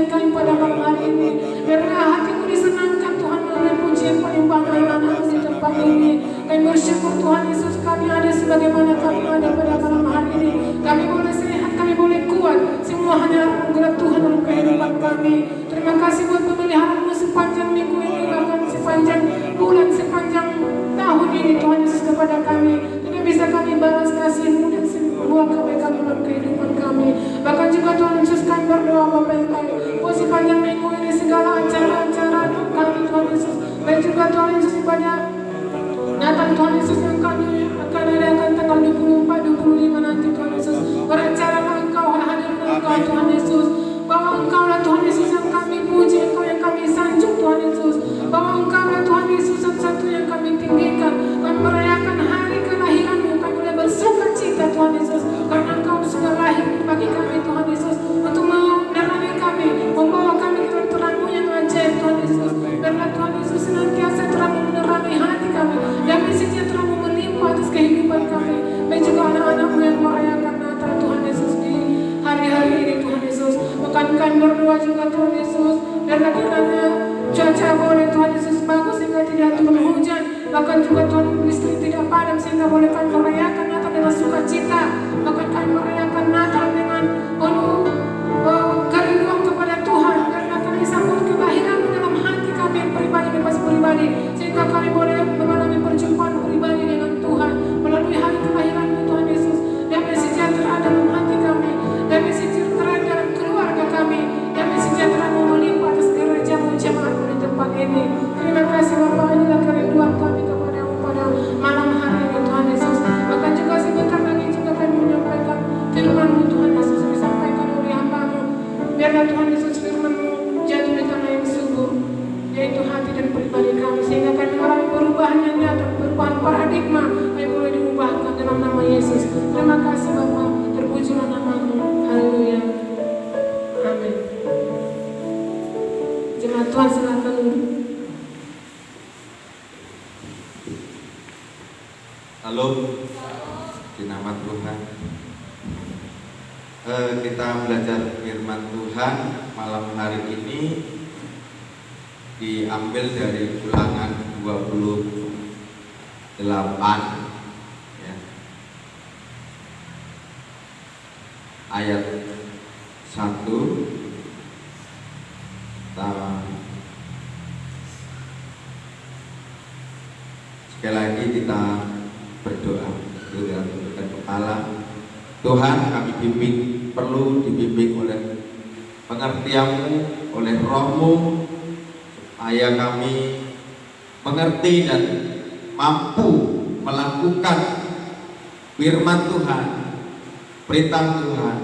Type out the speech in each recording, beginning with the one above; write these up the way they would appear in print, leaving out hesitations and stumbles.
kami pada malam hari ini. Biarlah hatimu disenangkan Tuhan melalui pujian penyembahan anak-anakmu di tempat ini. Kami bersyukur Tuhan Yesus, kami ada sebagaimana kami ada pada malam hari ini. Kami boleh sehat, kami boleh kuat. Semua hanya anugerah Tuhan dalam kehidupan kami. Terima kasih buat pemeliharaanmu sepanjang minggu ini, bahkan sepanjang bulan, sepanjang tahun ini Tuhan Yesus kepada kami. Tidak bisa kami balas kasih-Mu dan semua kebaikan dalam kehidupan kami. Bahkan juga Tuhan Yesus, kami berdoa Bapa yang baik, buat sepanjang minggu ini segala acara-acara kami Tuhan Yesus, baik juga Tuhan Yesus ibadah Natal Tuhan Yesus yang kami akan adakan tanggal 24, 25 nanti Tuhan Yesus. Beracara Engkau, hadirkan Engkau Tuhan Yesus, bahwa Engkau lah Tuhan Yesus yang kami puji, Engkau yang kami sanjung Tuhan Yesus, bahwa Engkau lah Tuhan Yesus satu-satu yang kami tinggikan. Kami merayakan hari kelahiran-Mu, kami boleh bersuka cita Tuhan Yesus, karena Engkau sudah lahir bagi kami Tuhan Yesus, untuk menerangi kami, membawa kami ke terang-Mu yang ajaib Tuhan Yesus. Biarlah Tuhan Yesus senantiasa terang menerangi hati kami, damai sejahtera-Mu melimpah atas kehidupan kami, baik juga anak-anak-Mu yang merayakan Natal Tuhan Yesus di hari-hari ini Tuhan Yesus. Bahkan kami berdoa juga Tuhan Yesus, biarlah kiranya cuaca boleh Tuhan Yesus bagus sehingga tidak turun hujan, bahkan juga Tuhan listrik tidak padam sehingga boleh kami merayakan Natal dengan sukacita. Bahkan kami merayakan Natal dengan penuh kerinduan kepada Tuhan, karena kami sambut kelahiran-Mu dalam hati kami pribadi bebas pribadi, sehingga kami boleh mengalami perjumpaan pribadi dengan Tuhan melalui hari kelahiran-Mu Tuhan Yesus. Damai sejahtera dalam hati kami, damai sejahtera dalam keluarga kami, damai sejahtera-Mu melimpah atas gereja-Mu, jemaat-Mu di tempat ini. Terima kasih Bapa, inilah kerinduan kami kepada-Mu pada malam hari ini Tuhan Yesus. Bahkan juga sebentar lagi juga kami menyampaikan firman-Mu Tuhan Yesus, disampaikan oleh hamba-Mu. Biarlah Tuhan Yesus firman-Mu jatuh di tanah yang subur, yaitu hati dan pribadi kami, sehingga kami mengalami perubahan yang nyata, perubahan paradigma, kami boleh diubahkan dalam nama Yesus. Terima kasih Bapa, terpujilah nama-Mu. Haleluya. Amin. Jemaat Tuhan silakan duduk. Halo, di nama Tuhan. Kita belajar firman Tuhan malam hari ini diambil dari Ulangan 28 ya. Ayat 1 sekali lagi kita berdoa, kita tundukkan kepala. Tuhan, kami perlu dibimbing oleh pengertian-Mu, oleh Roh-Mu, supaya kami mengerti dan mampu melakukan firman Tuhan, perintah Tuhan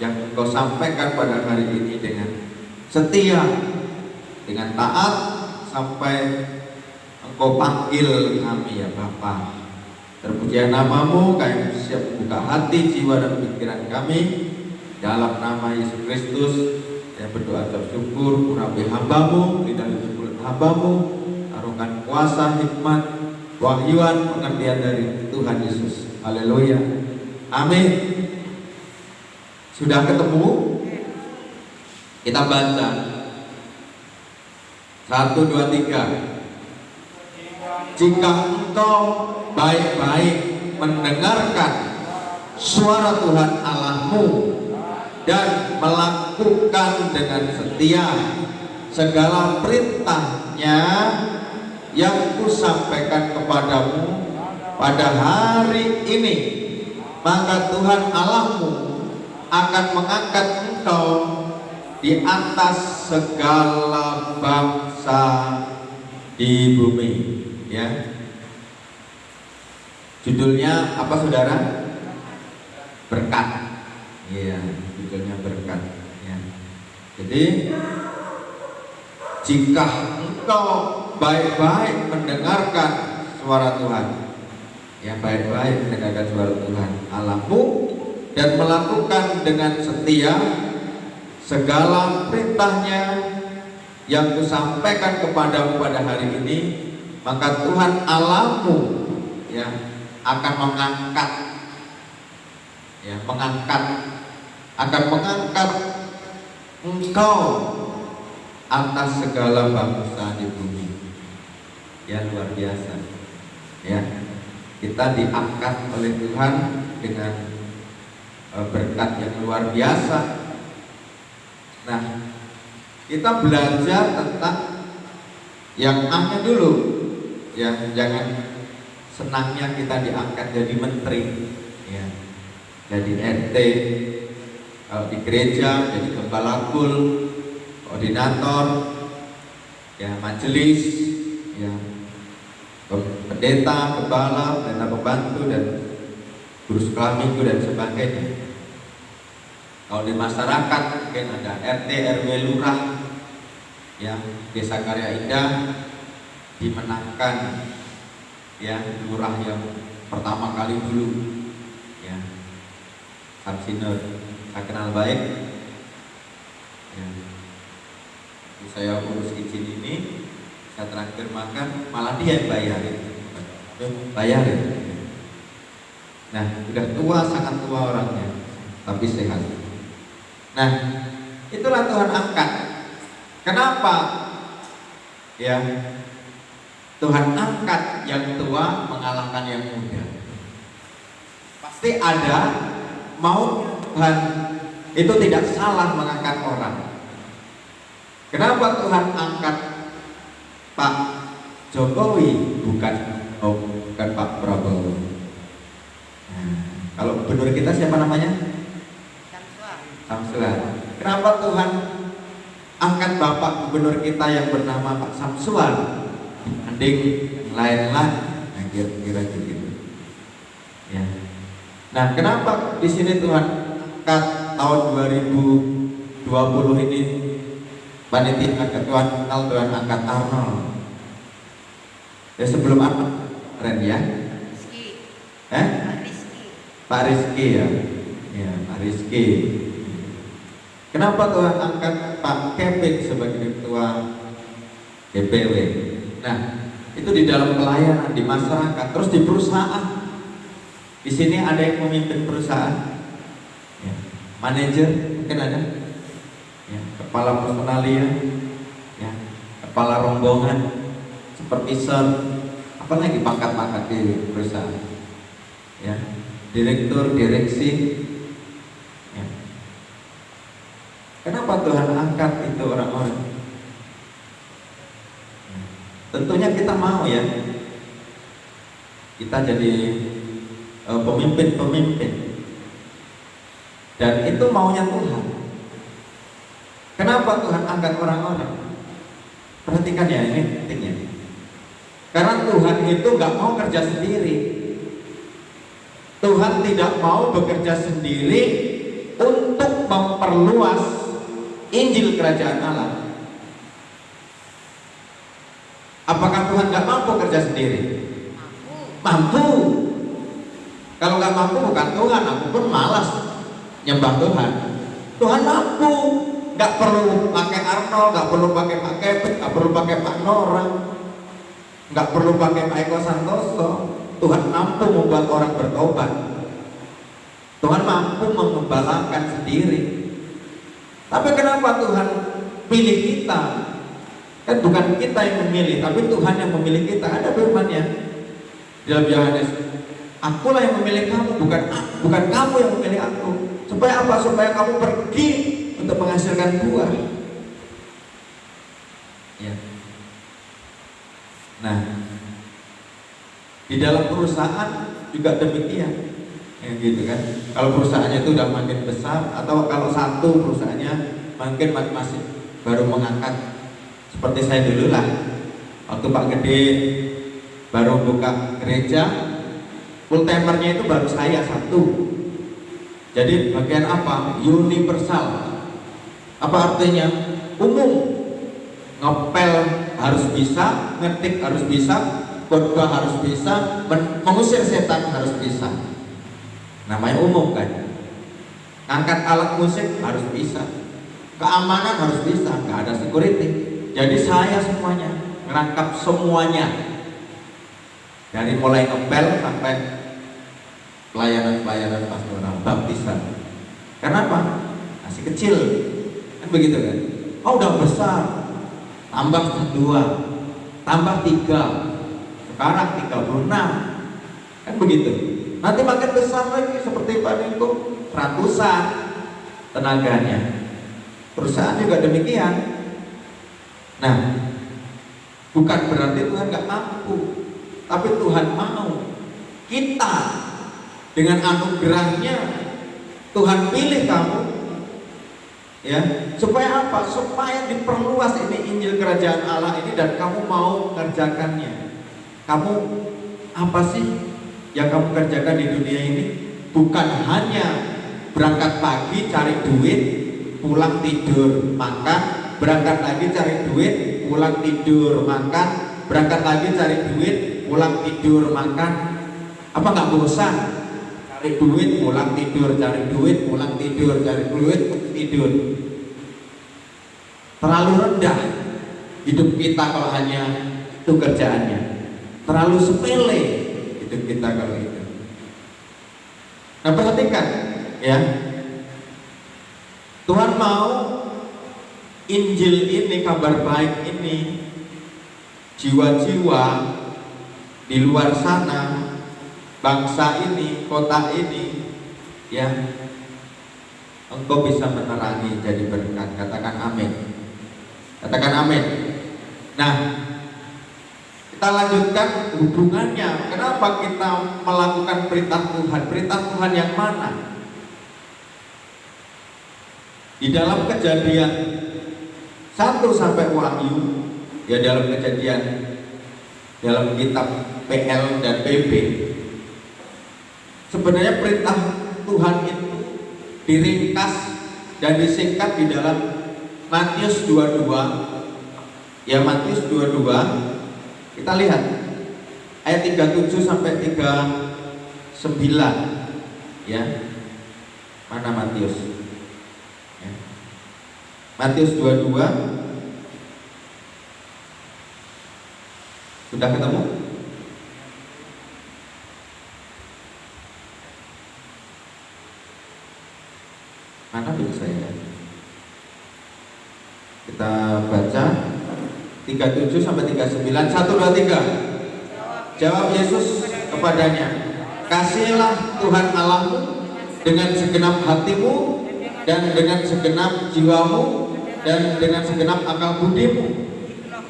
yang Engkau sampaikan pada hari ini dengan setia, dengan taat, sampai Engkau panggil kami ya Bapa. Terpujilah nama-Mu, kami siap buka hati, jiwa dan pikiran kami. Dalam nama Yesus Kristus, saya berdoa bersyukur, urapi hamba-Mu, lidah mulut hamba-Mu, taruhkan kuasa, hikmat, wahyuan, pengertian dari Tuhan Yesus. Haleluya. Amin. Sudah ketemu? Kita baca 1, 2, 3. Jika engkau baik-baik mendengarkan suara Tuhan Allahmu dan melakukan dengan setia segala perintahnya yang kusampaikan kepadamu pada hari ini, maka Tuhan Allahmu akan mengangkat engkau di atas segala bangsa di bumi. Ya, judulnya apa saudara? Berkat. Iya, judulnya berkat. Ya. Jadi, jika engkau baik-baik mendengarkan suara Tuhan, ya baik-baik mendengarkan suara Tuhan Allahmu dan melakukan dengan setia segala perintahnya yang kusampaikan kepadamu pada hari ini, maka Tuhan Allahmu ya akan mengangkat Engkau atas segala bangsa di bumi. Ya, luar biasa. Ya, kita diangkat oleh Tuhan dengan berkat yang luar biasa. Nah, kita belajar tentang yang A-nya dulu. Ya, jangan senangnya kita diangkat jadi menteri, ya, jadi RT, kalau di gereja jadi gembala kul, koordinator, ya, majelis, ya, pendeta, gembala, pendeta pembantu, dan guru sekolah minggu dan sebagainya. Kalau di masyarakat mungkin ada RT, RW, lurah, ya, desa Karya Indah dimenangkan, ya, lurah yang pertama kali dulu, ya, Samsinur, saya kenal baik, ya. Saya urus izin ini, saya terakhir makan malah dia yang bayarin. Nah, udah tua, sangat tua orangnya, tapi sehat. Nah, itulah Tuhan angkat. Kenapa? Ya, Tuhan angkat yang tua mengalahkan yang muda. Pasti ada mau Tuhan. Itu tidak salah mengangkat orang. Kenapa Tuhan angkat Pak Jokowi bukan Pak Prabowo? Nah, kalau gubernur kita siapa namanya? Samsuar. Kenapa Tuhan angkat Bapak gubernur kita yang bernama Pak Samsuar dibanding lain-lain? Nah, kira-kira gitu. Ya. Nah, kenapa di sini Tuhan angkat tahun 2020 ini panitia ketua kenal Tuhan angkat Arnold? Ya, sebelum apa? Keren ya? Pak Rizky ya. Ya, Pak Rizky. Kenapa Tuhan angkat Pak Kevin sebagai ketua DPW? Nah, itu di dalam pelayanan di masyarakat, terus di perusahaan. Di sini ada yang memimpin perusahaan, ya, manajer mungkin ada, ya, kepala personalia, ya, kepala rombongan, supervisor, apalagi pangkat-pangkat di perusahaan, ya, direktur, direksi. Ya. Kenapa Tuhan angkat itu orang-orang? Ya. Tentunya kita mau, ya, kita jadi pemimpin-pemimpin, dan itu maunya Tuhan. Kenapa Tuhan angkat orang-orang? Perhatikan ya, ini pentingnya. Karena Tuhan itu gak mau kerja sendiri. Tuhan tidak mau bekerja sendiri untuk memperluas Injil Kerajaan Allah. Apakah Tuhan gak mampu kerja sendiri? Mampu. Kalau gak mampu bukan Tuhan, aku pun malas nyembah Tuhan. Tuhan mampu. Gak perlu pakai Arnold, gak perlu pakai Pak Kevin, gak perlu pakai Pak Nora, gak perlu pakai Pak Eko Santoso. Tuhan mampu membuat orang bertobat. Tuhan mampu mengembalakan sendiri. Tapi kenapa Tuhan pilih kita? Kan bukan kita yang memilih, tapi Tuhan yang memilih kita. Ada firman-Nya dalam Yohanes, akulah yang memilih kamu, bukan kamu yang memilih aku. Supaya apa? Supaya kamu pergi untuk menghasilkan buah. Ya. Nah, di dalam perusahaan juga demikian, ya, gitu kan. Kalau perusahaannya itu udah makin besar, atau kalau satu perusahaannya mungkin masih baru mengangkat, seperti saya dulu lah, waktu Pak Gede baru buka gereja, full timernya itu baru saya satu. Jadi bagian apa? Universal. Apa artinya? Umum. Ngepel harus bisa, ngetik harus bisa, khotbah harus bisa, mengusir setan harus bisa. Namanya umum kan. Angkat alat musik harus bisa, keamanan harus bisa, nggak ada security. Jadi saya semuanya ngerangkap semuanya, dari mulai ngepel sampai pelayanan pastoral baptisan. Kenapa? Masih kecil, Kan begitu kan? Oh udah besar, tambah 2, tambah 3, sekarang 36, kan begitu. Nanti makin besar lagi seperti Pak Niko, ratusan tenaganya. Perusahaan juga demikian. Nah, bukan berarti Tuhan nggak mampu, tapi Tuhan mau kita dengan anugerahnya. Tuhan pilih kamu, ya, supaya apa? Supaya diperluas ini Injil Kerajaan Allah ini dan kamu mau mengerjakannya. Kamu apa sih yang kamu kerjakan di dunia ini? Bukan hanya berangkat pagi cari duit, pulang tidur makan, berangkat lagi cari duit, pulang tidur makan, berangkat lagi cari duit, pulang tidur makan. Apa nggak bosan? Cari duit, pulang tidur, cari duit, pulang tidur, cari duit, tidur. Terlalu rendah hidup kita kalau hanya itu kerjaannya. Terlalu sepele hidup kita kalau itu. Nah perhatikan ya, Tuhan mau Injil ini, kabar baik ini, jiwa-jiwa di luar sana, bangsa ini, kota ini, ya, engkau bisa menerangi jadi berkat. Katakan amin. Katakan amin. Nah, kita lanjutkan hubungannya. Kenapa kita melakukan perintah Tuhan? Perintah Tuhan yang mana? Di dalam Kejadian 1 sampai Wahyu, ya dalam Kejadian, dalam kitab PL dan PP, sebenarnya perintah Tuhan itu diringkas dan disingkat di dalam Matius 22. Ya, Matius 22. Kita lihat ayat 37 sampai 39. Ya. Mana Matius? Ya. Matius 22. Sudah ketemu? Mana buku saya? Kita baca 37 sampai 39. 1, 2, 3. Jawab Yesus kepadanya, kasihilah Tuhan Allahmu dengan segenap hatimu dan dengan segenap jiwamu dan dengan segenap akal budimu.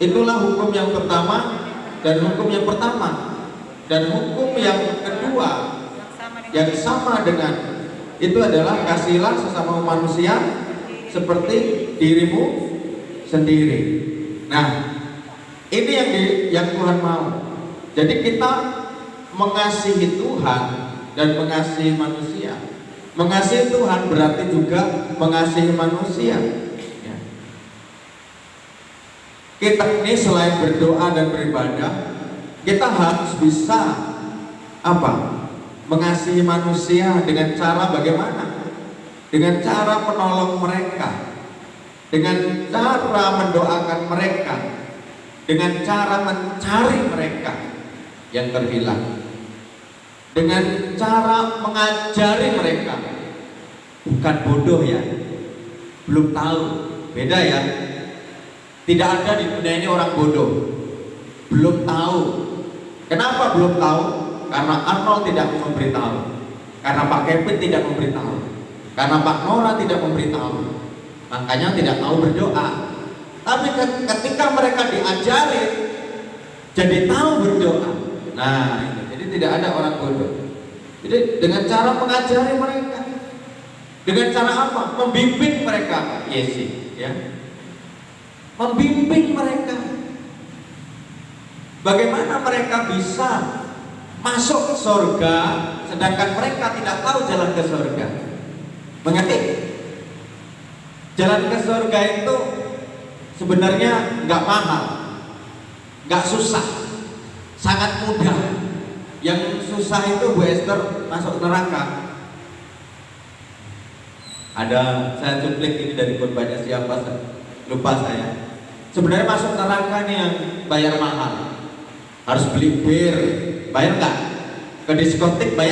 Itulah hukum yang pertama dan hukum yang pertama. Dan hukum yang kedua yang sama dengan itu adalah kasihilah sesama manusia seperti dirimu sendiri. Nah, ini yang Tuhan mau. Jadi kita mengasihi Tuhan dan mengasihi manusia. Mengasihi Tuhan berarti juga mengasihi manusia. Ya. Kita ini selain berdoa dan beribadah, kita harus bisa apa? Mengasihi manusia dengan cara bagaimana? Dengan cara menolong mereka, dengan cara mendoakan mereka, dengan cara mencari mereka yang terhilang, dengan cara mengajari mereka. Bukan bodoh ya, belum tahu, beda ya. Tidak ada di dunia ini orang bodoh, belum tahu. Kenapa belum tahu? Karena Arnold tidak memberitahu, karena Pak Kevin tidak memberitahu, karena Pak Nora tidak memberitahu, makanya tidak tahu berdoa. Tapi ketika mereka diajari, jadi tahu berdoa. Nah, itu. Jadi tidak ada orang bodoh. Jadi dengan cara mengajari mereka, dengan cara apa? Membimbing mereka, Yesi, ya, membimbing mereka. Bagaimana mereka bisa masuk ke surga, sedangkan mereka tidak tahu jalan ke surga. Mengerti? Jalan ke surga itu sebenarnya nggak mahal, nggak susah, sangat mudah. Yang susah itu Bu Esther masuk neraka. Ada, saya cuplik ini dari khotbahnya siapa, lupa saya. Sebenarnya masuk neraka nih yang bayar mahal, harus beli bir. Bayar nggak? Ke diskotik bayar?